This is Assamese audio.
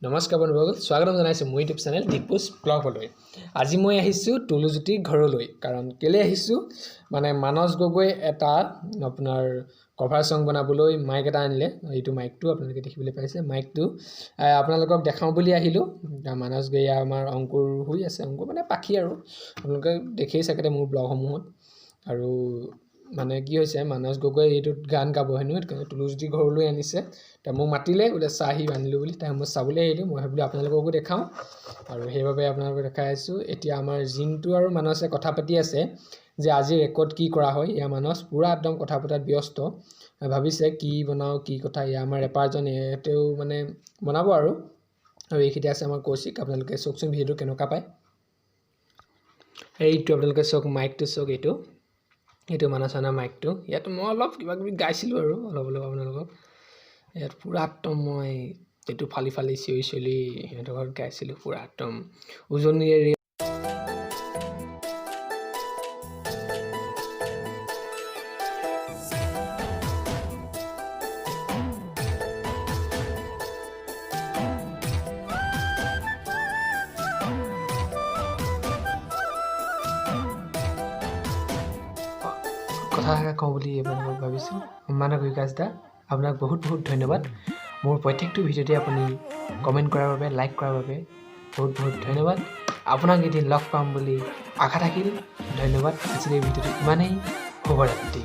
নমস্কাৰ বন্ধুসকল, স্বাগতম জনাইছোঁ মোৰ ইউটিউব চেনেল দীপুজ ব্লগলৈ। আজি মই আহিছোঁ টুলুজ্যোতিৰ ঘৰলৈ। কাৰণ কেলৈ আহিছোঁ মানে মানস গগৈ এটা আপোনাৰ কভাৰ ছং বনাবলৈ মাইক এটা আনিলে। এইটো মাইকটো আপোনালোকে দেখিবলৈ পাইছে। মাইকটো আপোনালোকক দেখাওঁ বুলি আহিলোঁ। মানস গগৈ আমাৰ অংকুৰ হৈ আছে, অংকুৰ মানে পাখি আৰু আপোনালোকে দেখেই চাগে মোৰ ব্লগসমূহত। আৰু মানে কি হৈছে, মানস গগৈ এইটোত গান গাব হেনো, সেইকাৰণে টুলুজ্যোতিৰ ঘৰলৈ আনিছে। তেওঁ মোক মাতিলে বোলে চাহি আনিলোঁ বুলি, তাই মই চাবলৈ আহিলোঁ। মই ভাবিলোঁ আপোনালোককো দেখাওঁ আৰু সেইবাবে আপোনালোকক দেখাই আছোঁ। এতিয়া আমাৰ জিন্তু আৰু মানসে কথা পাতি আছে যে আজি ৰেকৰ্ড কি কৰা হয়। এয়া মানস পূৰা একদম কথা পতাত ব্যস্ত, ভাবিছে কি বনাওঁ কি কথা। এয়া আমাৰ ৰেপাৰজন, তেওঁ মানে বনাব আৰু এইখিনি আছে আমাৰ কৌশিক। আপোনালোকে চাওকচোন ভিডিঅ'টো কেনেকুৱা পায়। এইটো আপোনালোকে চাওক, মাইকটো চাওক, এইটো মানস অনা মাইকটো। ইয়াত মই অলপ কিবা কিবি গাইছিলোঁ আৰু অলপ আপোনালোকক। ইয়াত পূৰা একদম মই এইটো ফালি ফালি চিঞৰি চিঞৰি সিহঁতৰ ঘৰত গাইছিলোঁ পূৰা একদম উজনিৰে। কথা কওঁ বুলি আপোনালোকক ভাবিছোঁ। মানস বিকাশদা, আপোনাক বহুত বহুত ধন্যবাদ। মোৰ প্ৰত্যেকটো ভিডিঅ'তে আপুনি কমেণ্ট কৰাৰ বাবে, লাইক কৰাৰ বাবে বহুত বহুত ধন্যবাদ। আপোনাক এদিন লগ পাম বুলি আশা থাকিল। ধন্যবাদ। আজিৰ এই ভিডিঅ'টো ইমানেই। শুভৰাত্ৰি।